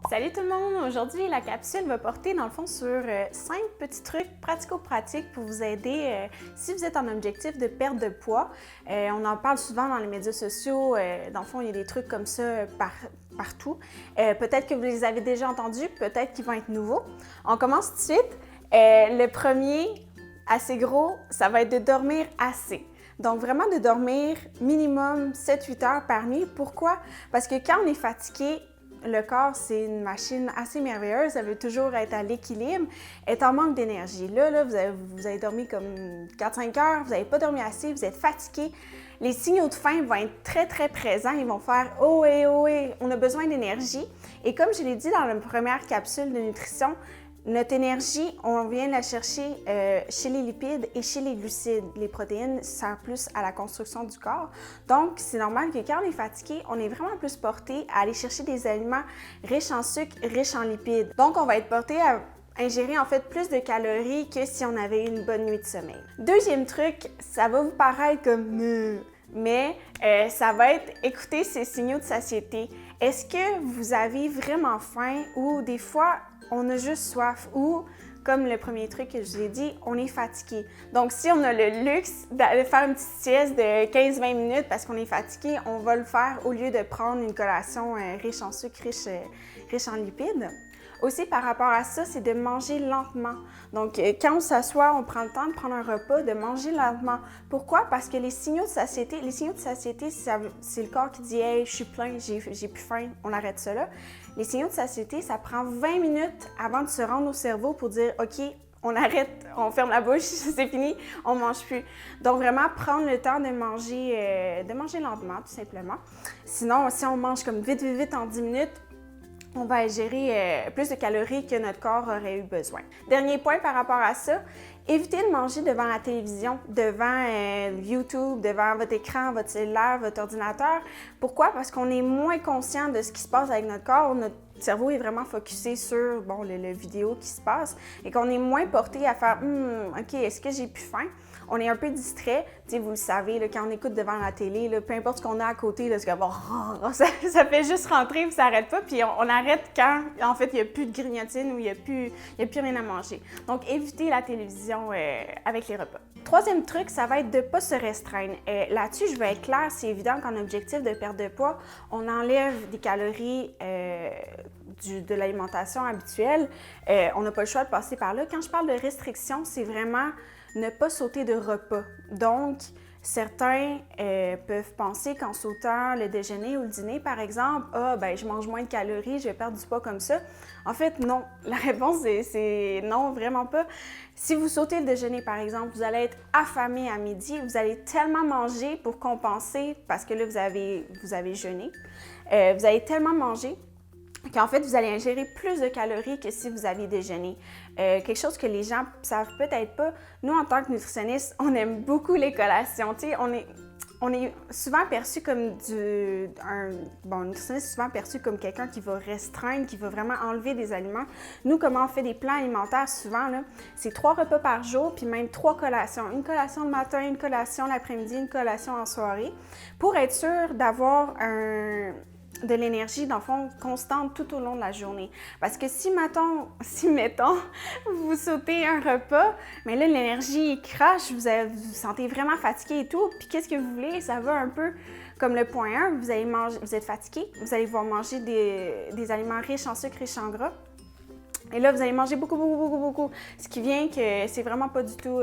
Salut tout le monde! Aujourd'hui, la capsule va porter dans le fond sur 5 petits trucs pratico-pratiques pour vous aider si vous êtes en objectif de perte de poids. On en parle souvent dans les médias sociaux. Dans le fond, il y a des trucs comme ça partout. Peut-être que vous les avez déjà entendus, peut-être qu'ils vont être nouveaux. On commence tout de suite. Le premier, assez gros, ça va être de dormir assez. Donc, vraiment de dormir minimum 7-8 heures par nuit. Pourquoi? Parce que quand on est fatigué, le corps, c'est une machine assez merveilleuse, ça veut toujours être à l'équilibre, est en manque d'énergie. Là, vous avez dormi comme 4-5 heures, vous n'avez pas dormi assez, vous êtes fatigué. Les signaux de faim vont être très présents, ils vont faire « Oh, on a besoin d'énergie ». Et comme je l'ai dit dans la première capsule de nutrition, notre énergie, on vient la chercher chez les lipides et chez les glucides. Les protéines servent plus à la construction du corps. Donc, c'est normal que quand on est fatigué, on est vraiment plus porté à aller chercher des aliments riches en sucre, riches en lipides. Donc, on va être porté à ingérer en fait plus de calories que si on avait une bonne nuit de sommeil. Deuxième truc, ça va vous paraître comme mais ça va être écouter ces signaux de satiété. Est-ce que vous avez vraiment faim ou des fois on a juste soif ou, comme le premier truc que je vous ai dit, on est fatigué. Donc, si on a le luxe d'aller faire une petite sieste de 15-20 minutes parce qu'on est fatigué, on va le faire au lieu de prendre une collation riche en sucre, riche en lipides. Aussi, par rapport à ça, c'est de manger lentement. Donc, quand on s'assoit, on prend le temps de prendre un repas, de manger lentement. Pourquoi? Parce que les signaux de satiété, c'est le corps qui dit « Hey, je suis plein, j'ai plus faim, on arrête ça là ». Les signaux de satiété, ça prend 20 minutes avant de se rendre au cerveau pour dire « OK, on arrête, on ferme la bouche, c'est fini, on ne mange plus ». Donc, vraiment prendre le temps de manger lentement, tout simplement. Sinon, si on mange comme vite en 10 minutes, on va ingérer plus de calories que notre corps aurait eu besoin. Dernier point par rapport à ça, évitez de manger devant la télévision, devant YouTube, devant votre écran, votre cellulaire, votre ordinateur. Pourquoi? Parce qu'on est moins conscient de ce qui se passe avec notre corps. Notre cerveau est vraiment focusé sur le vidéo qui se passe et qu'on est moins porté à faire « OK, est-ce que j'ai plus faim? » On est un peu distrait. Vous le savez, là, quand on écoute devant la télé, là, peu importe ce qu'on a à côté, là, ça fait juste rentrer et ça n'arrête pas. Puis on arrête quand, en fait, il n'y a plus de grignotine ou il n'y a plus rien à manger. Donc, évitez la télévision avec les repas. Troisième truc, ça va être de ne pas se restreindre. Là-dessus, je vais être claire, c'est évident qu'en objectif de perte de poids, on enlève des calories de l'alimentation habituelle. On n'a pas le choix de passer par là. Quand je parle de restriction, c'est vraiment ne pas sauter de repas. Donc, certains peuvent penser qu'en sautant le déjeuner ou le dîner, par exemple, je mange moins de calories, je vais perdre du poids comme ça. En fait, non. La réponse, c'est non, vraiment pas. Si vous sautez le déjeuner, par exemple, vous allez être affamé à midi, vous allez tellement manger pour compenser parce que là, vous avez jeûné. Vous allez tellement manger qu'en fait, vous allez ingérer plus de calories que si vous aviez déjeuné. Quelque chose que les gens savent peut-être pas, nous, en tant que nutritionnistes, on aime beaucoup les collations. Tu sais, on est souvent perçu comme un nutritionniste est souvent perçu comme quelqu'un qui va restreindre, qui va vraiment enlever des aliments. Nous, comment on fait des plans alimentaires souvent, là, c'est 3 repas par jour, puis même 3 collations. Une collation le matin, une collation l'après-midi, une collation en soirée, pour être sûr d'avoir de l'énergie, dans le fond, constante tout au long de la journée. Parce que si mettons, vous sautez un repas, mais là, l'énergie crache, vous vous sentez vraiment fatigué et tout, puis qu'est-ce que vous voulez? Ça va un peu comme le point 1, vous êtes fatigué, vous allez pouvoir manger des aliments riches en sucre, riches en gras. Et là, vous allez manger beaucoup, ce qui vient que c'est vraiment pas du tout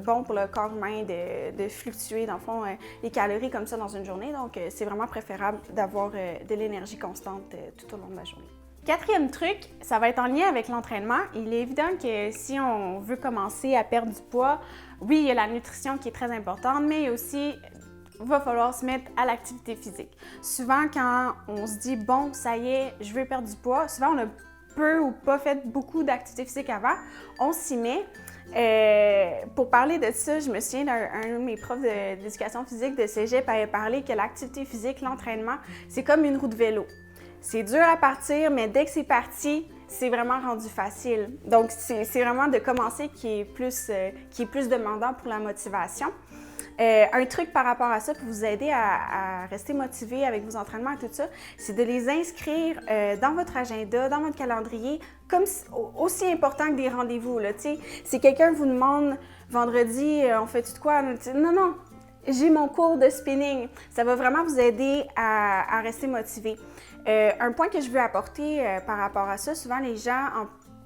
bon pour le corps humain de fluctuer, dans le fond, les calories comme ça dans une journée. Donc, c'est vraiment préférable d'avoir de l'énergie constante tout au long de la journée. Quatrième truc, ça va être en lien avec l'entraînement. Il est évident que si on veut commencer à perdre du poids, oui, il y a la nutrition qui est très importante, mais aussi il va falloir se mettre à l'activité physique. Souvent, quand on se dit « bon, ça y est, je veux perdre du poids », souvent on a peu ou pas fait beaucoup d'activité physique avant, on s'y met. Pour parler de ça, je me souviens d'un de mes profs d'éducation physique de cégep avait parlé que l'activité physique, l'entraînement, c'est comme une roue de vélo. C'est dur à partir, mais dès que c'est parti, c'est vraiment rendu facile. Donc, c'est vraiment de commencer qui est plus demandant pour la motivation. Un truc par rapport à ça pour vous aider à rester motivé avec vos entraînements et tout ça, c'est de les inscrire dans votre agenda, dans votre calendrier, comme aussi important que des rendez-vous. Si quelqu'un vous demande vendredi, on fait-tu de quoi? Non, non, j'ai mon cours de spinning. Ça va vraiment vous aider à rester motivé. Un point que je veux apporter par rapport à ça, souvent les gens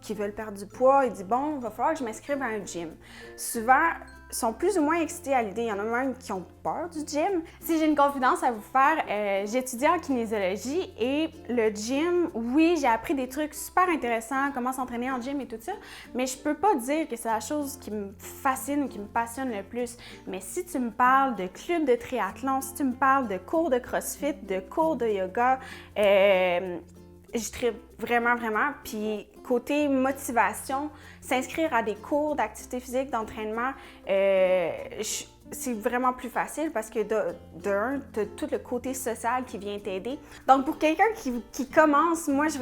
qui veulent perdre du poids, ils disent « bon, il va falloir que je m'inscrive à un gym ». Souvent, sont plus ou moins excités à l'idée. Il y en a même qui ont peur du gym. Si j'ai une confidence à vous faire, j'ai étudié en kinésiologie et le gym, oui, j'ai appris des trucs super intéressants, comment s'entraîner en gym et tout ça, mais je peux pas dire que c'est la chose qui me fascine ou qui me passionne le plus. Mais si tu me parles de club de triathlon, si tu me parles de cours de CrossFit, de cours de yoga, je tripe vraiment, vraiment. Puis côté motivation, s'inscrire à des cours d'activité physique, d'entraînement, c'est vraiment plus facile parce que tu as tout le côté social qui vient t'aider. Donc pour quelqu'un qui commence, moi je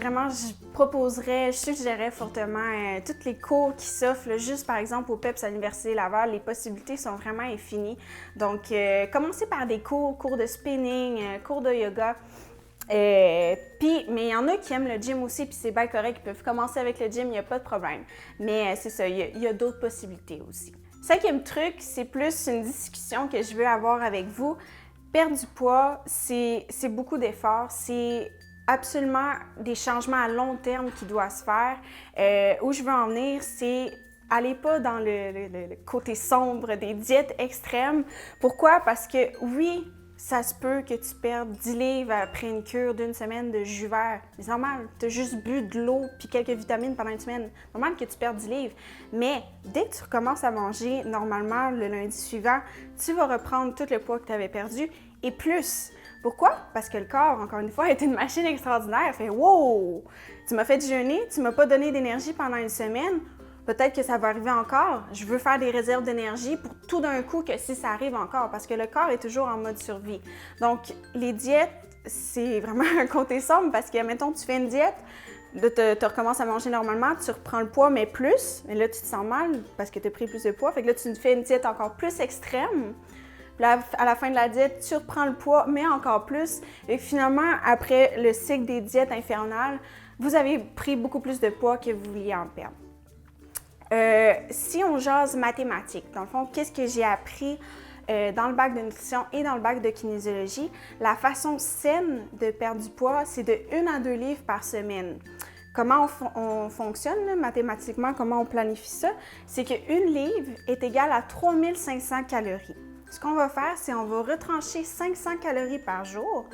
proposerais, je suggérerais fortement tous les cours qui s'offrent, là, juste par exemple au PEPS à l'Université Laval, les possibilités sont vraiment infinies. Donc commencez par des cours de spinning, cours de yoga. Mais il y en a qui aiment le gym aussi, puis c'est bien correct, ils peuvent commencer avec le gym, il n'y a pas de problème. Mais c'est ça, il y a d'autres possibilités aussi. 5e truc, c'est plus une discussion que je veux avoir avec vous. Perdre du poids, c'est beaucoup d'efforts, c'est absolument des changements à long terme qui doivent se faire. Où je veux en venir, c'est allez pas dans le côté sombre des diètes extrêmes. Pourquoi? Parce que oui, ça se peut que tu perdes 10 livres après une cure d'une semaine de jus vert. C'est normal, tu as juste bu de l'eau puis quelques vitamines pendant une semaine. C'est normal que tu perdes 10 livres. Mais dès que tu recommences à manger normalement le lundi suivant, tu vas reprendre tout le poids que tu avais perdu et plus. Pourquoi? Parce que le corps, encore une fois, est une machine extraordinaire. Il fait « Wow! Tu m'as fait jeûner, tu m'as pas donné d'énergie pendant une semaine. Peut-être que ça va arriver encore. Je veux faire des réserves d'énergie pour tout d'un coup que si ça arrive encore, parce que le corps est toujours en mode survie. Donc, les diètes, c'est vraiment un côté sombre parce que, mettons, tu fais une diète, là, tu recommences à manger normalement, tu reprends le poids, mais plus, mais là, tu te sens mal parce que tu as pris plus de poids. Fait que là, tu fais une diète encore plus extrême. Puis là, à la fin de la diète, tu reprends le poids, mais encore plus. Et finalement, après le cycle des diètes infernales, vous avez pris beaucoup plus de poids que vous vouliez en perdre. Si on jase mathématiques, dans le fond, qu'est-ce que j'ai appris dans le bac de nutrition et dans le bac de kinésiologie? La façon saine de perdre du poids, c'est de 1 à 2 livres par semaine. Comment on fonctionne là, mathématiquement, comment on planifie ça? C'est que 1 livre est égal à 3500 calories. Ce qu'on va faire, c'est qu'on va retrancher 500 calories par jour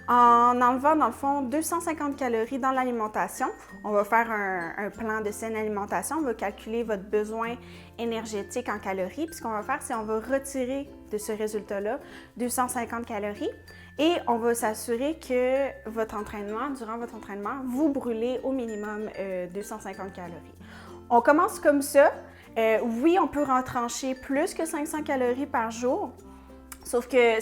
en enlevant, dans le fond, 250 calories dans l'alimentation. On va faire un plan de saine alimentation. On va calculer votre besoin énergétique en calories. Puis ce qu'on va faire, c'est qu'on va retirer de ce résultat-là 250 calories et on va s'assurer que durant votre entraînement, vous brûlez au minimum 250 calories. On commence comme ça. Oui, on peut retrancher plus que 500 calories par jour, sauf que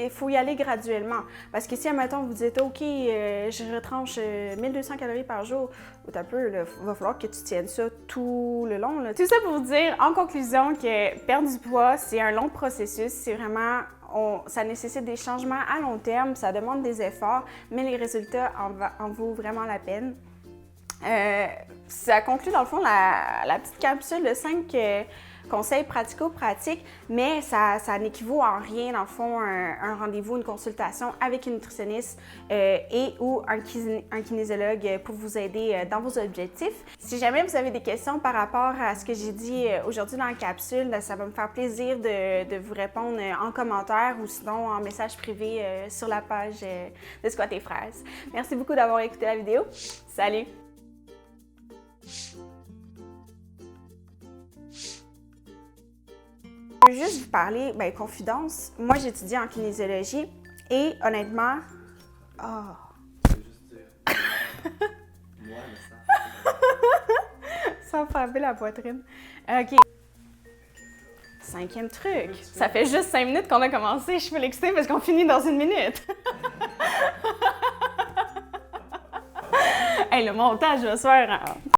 faut y aller graduellement. Parce que si, admettons, vous dites « OK, je retranche 1200 calories par jour », il va falloir que tu tiennes ça tout le long. Là. Tout ça pour vous dire, en conclusion, que perdre du poids, c'est un long processus. C'est vraiment... ça nécessite des changements à long terme, ça demande des efforts, mais les résultats en vaut vraiment la peine. Ça conclut dans le fond la petite capsule de 5 conseils pratico-pratiques, mais ça n'équivaut en rien dans le fond un rendez-vous, une consultation avec une nutritionniste et ou un kinésiologue pour vous aider dans vos objectifs. Si jamais vous avez des questions par rapport à ce que j'ai dit aujourd'hui dans la capsule, ça va me faire plaisir de vous répondre en commentaire ou sinon en message privé sur la page de Squat et Fraises. Merci beaucoup d'avoir écouté la vidéo. Salut! Je veux juste vous parler, confidence. Moi, j'étudie en kinésiologie et honnêtement... Oh. Je veux juste dire... Moi, mais ça... Sans frapper la poitrine. OK. 5e truc. Ça fait juste 5 minutes qu'on a commencé. Je suis l'exciter parce qu'on finit dans 1 minute. Hey, le montage va se faire...